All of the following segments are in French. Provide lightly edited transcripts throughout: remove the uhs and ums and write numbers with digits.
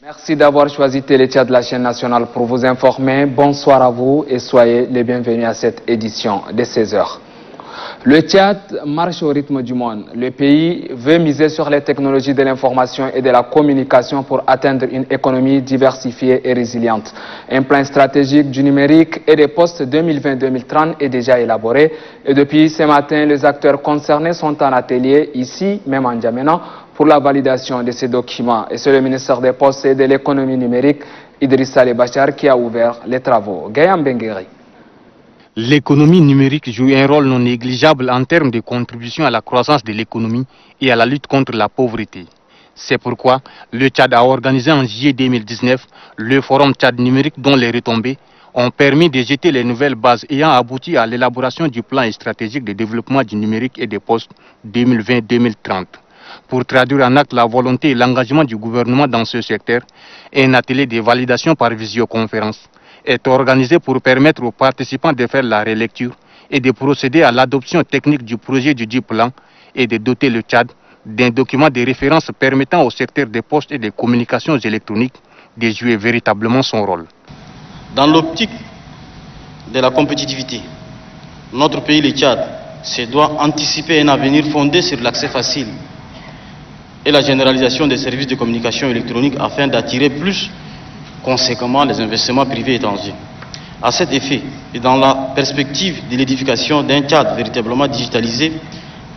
Merci d'avoir choisi Télé Tchad, la chaîne nationale, pour vous informer. Bonsoir à vous et soyez les bienvenus à cette édition de 16h. Le Tchad marche au rythme du monde. Le pays veut miser sur les technologies de l'information et de la communication pour atteindre une économie diversifiée et résiliente. Un plan stratégique du numérique et des postes 2020-2030 est déjà élaboré. Et depuis ce matin, les acteurs concernés sont en atelier, ici, même en N'Djamena, pour la validation de ces documents. Et c'est le ministère des Postes et de l'économie numérique, Idrissa El Bachar, qui a ouvert les travaux. Gayam Bengueri. L'économie numérique joue un rôle non négligeable en termes de contribution à la croissance de l'économie et à la lutte contre la pauvreté. C'est pourquoi le Tchad a organisé en juillet 2019 le Forum Tchad numérique dont les retombées ont permis de jeter les nouvelles bases ayant abouti à l'élaboration du plan stratégique de développement du numérique et des postes 2020-2030. Pour traduire en acte la volonté et l'engagement du gouvernement dans ce secteur, un atelier de validation par visioconférence est organisé pour permettre aux participants de faire la relecture et de procéder à l'adoption technique du projet du dit plan et de doter le Tchad d'un document de référence permettant au secteur des postes et des communications électroniques de jouer véritablement son rôle. Dans l'optique de la compétitivité, notre pays, le Tchad, se doit anticiper un avenir fondé sur l'accès facile et la généralisation des services de communication électronique afin d'attirer plus conséquemment les investissements privés étrangers. À cet effet, et dans la perspective de l'édification d'un cadre véritablement digitalisé,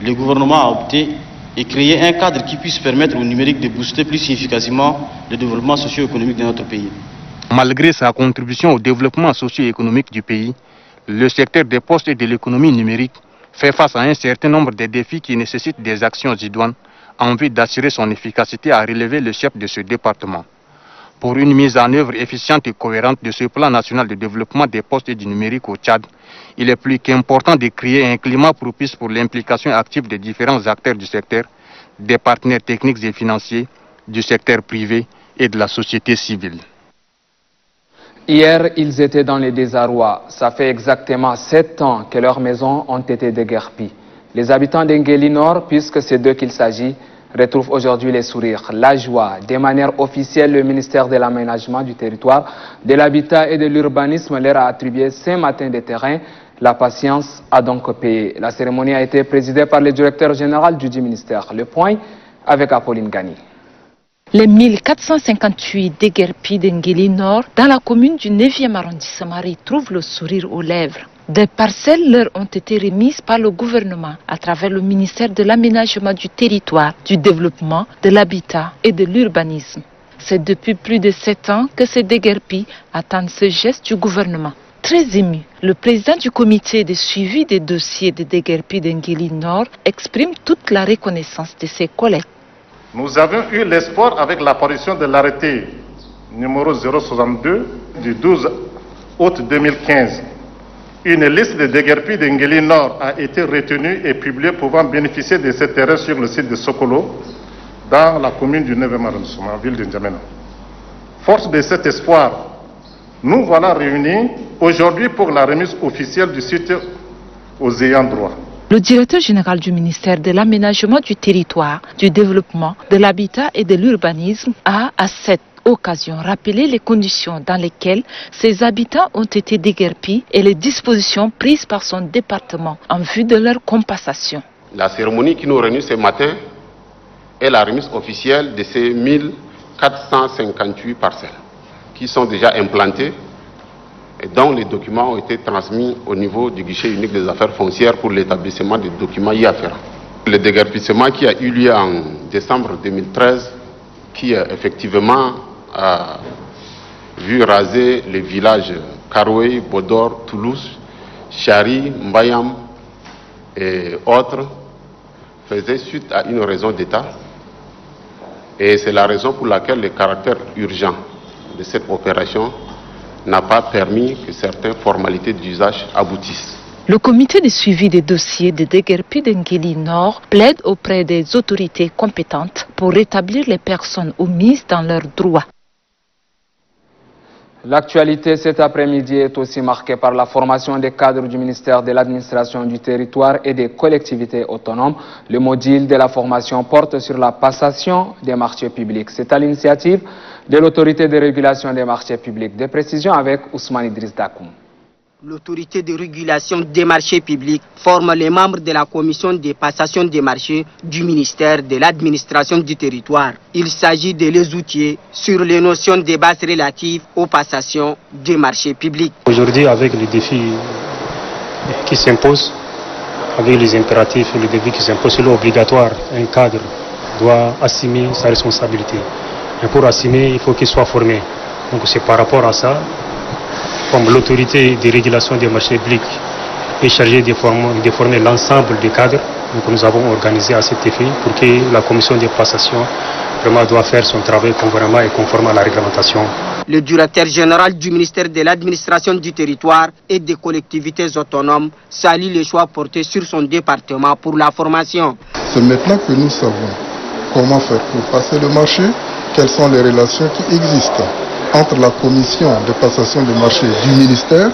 le gouvernement a opté et créé un cadre qui puisse permettre au numérique de booster plus significativement le développement socio-économique de notre pays. Malgré sa contribution au développement socio-économique du pays, le secteur des postes et de l'économie numérique fait face à un certain nombre de défis qui nécessitent des actions idoines en vue d'assurer son efficacité, à relever le chef de ce département. Pour une mise en œuvre efficiente et cohérente de ce plan national de développement des postes et du numérique au Tchad, il est plus qu'important de créer un climat propice pour l'implication active des différents acteurs du secteur, des partenaires techniques et financiers, du secteur privé et de la société civile. Hier, ils étaient dans les désarrois. Ça fait exactement 7 ans que leurs maisons ont été déguerpies. Les habitants d'Engeli Nord, puisque c'est d'eux qu'il s'agit, retrouvent aujourd'hui les sourires, la joie. De manière officielle, le ministère de l'Aménagement du territoire, de l'Habitat et de l'Urbanisme leur a attribué ce matin des terrains. La patience a donc payé. La cérémonie a été présidée par le directeur général du ministère. Le point avec Apolline Gani. Les 1458 déguerpis d'Engeli Nord, dans la commune du 9e arrondissement, retrouvent le sourire aux lèvres. Des parcelles leur ont été remises par le gouvernement à travers le ministère de l'Aménagement du territoire, du développement, de l'habitat et de l'urbanisme. C'est depuis plus de 7 ans que ces déguerpis attendent ce geste du gouvernement. Très ému, le président du comité de suivi des dossiers de déguerpis d'Engeli Nord exprime toute la reconnaissance de ses collègues. Nous avons eu l'espoir avec l'apparition de l'arrêté numéro 062 du 12 août 2015. Une liste de déguerpis d'Engeli Nord a été retenue et publiée pouvant bénéficier de ces terrains sur le site de Sokolo, dans la commune du 9e arrondissement, en ville de N'Djamena. Force de cet espoir, nous voilà réunis aujourd'hui pour la remise officielle du site aux ayants droit. Le directeur général du ministère de l'Aménagement du territoire, du développement, de l'habitat et de l'urbanisme a, à cette occasion, rappelé les conditions dans lesquelles ces habitants ont été déguerpis et les dispositions prises par son département en vue de leur compensation. La cérémonie qui nous réunit ce matin est la remise officielle de ces 1458 parcelles qui sont déjà implantées et dont les documents ont été transmis au niveau du guichet unique des affaires foncières pour l'établissement des documents y afférents. Le déguerpissement qui a eu lieu en décembre 2013, qui effectivement a vu raser les villages Karoué, Bodor, Toulouse, Chari, Mbayam et autres, faisait suite à une raison d'État. Et c'est la raison pour laquelle le caractère urgent de cette opération n'a pas permis que certaines formalités d'usage aboutissent. Le comité de suivi des dossiers de déguerpis d'Engeli Nord plaide auprès des autorités compétentes pour rétablir les personnes omises dans leurs droits. L'actualité cet après-midi est aussi marquée par la formation des cadres du ministère de l'administration du territoire et des collectivités autonomes. Le module de la formation porte sur la passation des marchés publics. C'est à l'initiative de l'autorité de régulation des marchés publics. Des précisions avec Ousmane Idriss Dakoum. L'autorité de régulation des marchés publics forme les membres de la commission de passation des marchés du ministère de l'administration du territoire. Il s'agit de les outiller sur les notions de base relatives aux passations des marchés publics. Aujourd'hui, avec les défis qui s'imposent, avec les impératifs et les défis qui s'imposent, c'est obligatoire. Un cadre doit assumer sa responsabilité. Et pour assumer, il faut qu'il soit formé. Donc c'est par rapport à ça, comme l'autorité de régulation des marchés publics est chargée de former l'ensemble des cadres, donc nous avons organisé à cet effet pour que la commission de passation vraiment doit faire son travail conformément et conforme à la réglementation. Le directeur général du ministère de l'administration du territoire et des collectivités autonomes salue les choix portés sur son département pour la formation. C'est maintenant que nous savons comment faire pour passer le marché, quelles sont les relations qui existent entre la commission de passation des marchés du ministère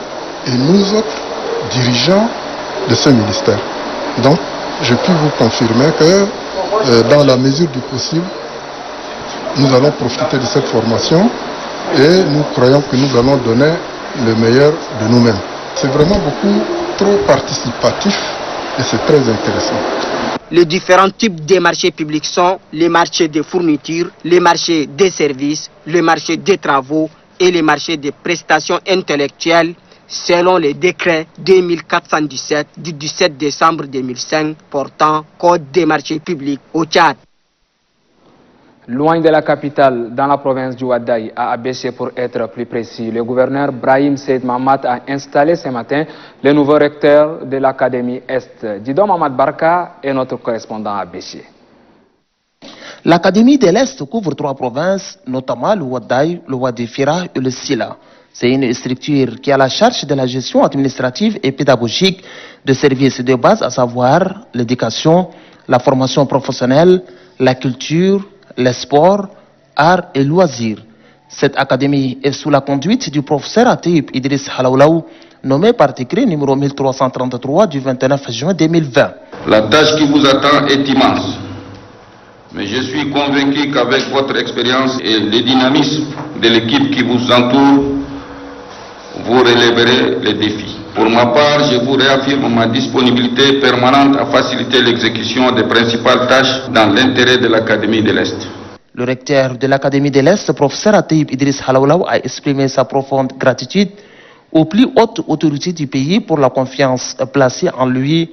et nous autres dirigeants de ce ministère. Donc, je puis vous confirmer que dans la mesure du possible, nous allons profiter de cette formation et nous croyons que nous allons donner le meilleur de nous-mêmes. C'est vraiment beaucoup trop participatif et c'est très intéressant. Les différents types de marchés publics sont les marchés des fournitures, les marchés des services, les marchés des travaux et les marchés des prestations intellectuelles selon le décret 2417 du 17 décembre 2005 portant Code des marchés publics au Tchad. Loin de la capitale, dans la province du Ouaddaï, à Abéché pour être plus précis, le gouverneur Brahim Seyd Mamad a installé ce matin le nouveau recteur de l'Académie Est. Dido Mamad Barka est notre correspondant à Abéché. L'Académie de l'Est couvre 3 provinces, notamment le Ouaddaï, le Wadi Fira et le Sila. C'est une structure qui a la charge de la gestion administrative et pédagogique de services de base, à savoir l'éducation, la formation professionnelle, la culture, les sports, arts et loisirs. Cette académie est sous la conduite du professeur Atib Idriss Halaoulaou, nommé par décret numéro 1333 du 29 juin 2020. La tâche qui vous attend est immense, mais je suis convaincu qu'avec votre expérience et le dynamisme de l'équipe qui vous entoure, vous relèverez les défis. Pour ma part, je vous réaffirme ma disponibilité permanente à faciliter l'exécution des principales tâches dans l'intérêt de l'Académie de l'Est. Le recteur de l'Académie de l'Est, professeur Atib Idriss Halaoulaou, a exprimé sa profonde gratitude aux plus hautes autorités du pays pour la confiance placée en lui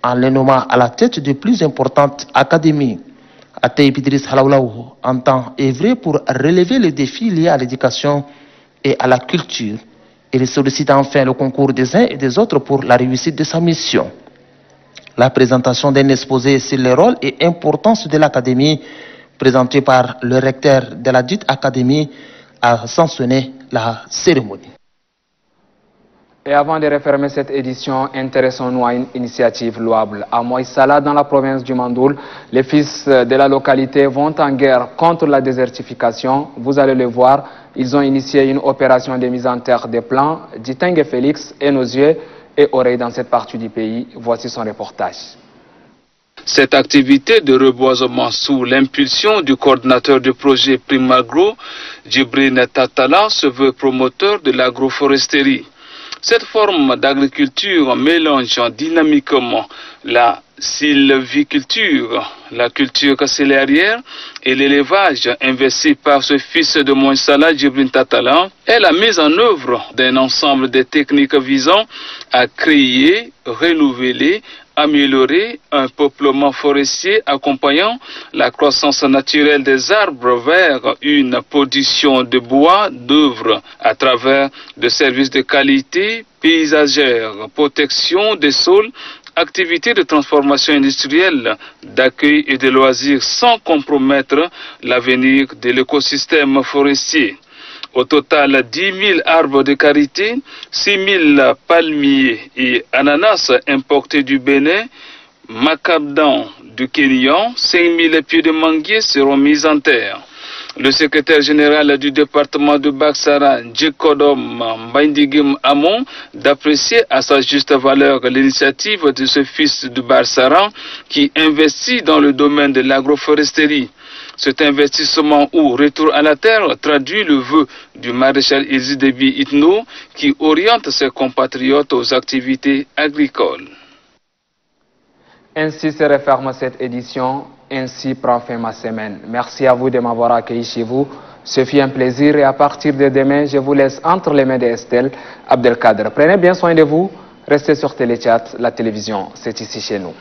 en le nommant à la tête des plus importantes académies. Atib Idriss Halaoulaou entend œuvrer pour relever les défis liés à l'éducation et à la culture. Il sollicite enfin le concours des uns et des autres pour la réussite de sa mission. La présentation d'un exposé sur le rôle et importance de l'Académie, présenté par le recteur de la dite Académie, a sanctionné la cérémonie. Et avant de refermer cette édition, intéressons-nous à une initiative louable. À Moïsala, dans la province du Mandoul, les fils de la localité vont en guerre contre la désertification. Vous allez le voir, ils ont initié une opération de mise en terre des plants. Diteng Félix est nos yeux et oreilles dans cette partie du pays. Voici son reportage. Cette activité de reboisement sous l'impulsion du coordinateur du projet Primagro, Djibril Tatala, se veut promoteur de l'agroforesterie. Cette forme d'agriculture mélange dynamiquement la sylviculture, la culture céréalière et l'élevage investi par ce fils de Moïsala, Djibril Tatala, est la mise en œuvre d'un ensemble de techniques visant à créer, renouveler, améliorer un peuplement forestier accompagnant la croissance naturelle des arbres vers une production de bois d'œuvre à travers des services de qualité paysagère, protection des sols, activités de transformation industrielle, d'accueil et de loisirs sans compromettre l'avenir de l'écosystème forestier. Au total, 10 000 arbres de karité, 6 000 palmiers et ananas importés du Bénin, macadam du Kenya, 5 000 pieds de manguier seront mis en terre. Le secrétaire général du département de Baksara, Djekodom Mbaindigim Amon, d'apprécier à sa juste valeur l'initiative de ce fils de Baksara qui investit dans le domaine de l'agroforesterie. Cet investissement ou retour à la terre traduit le vœu du maréchal Idriss Déby Itno qui oriente ses compatriotes aux activités agricoles. Ainsi se referme cette édition, ainsi prend fin ma semaine. Merci à vous de m'avoir accueilli chez vous. Ce fut un plaisir et à partir de demain, je vous laisse entre les mains d'Estelle Abdelkader. Prenez bien soin de vous, restez sur Téléchat, la télévision, c'est ici chez nous.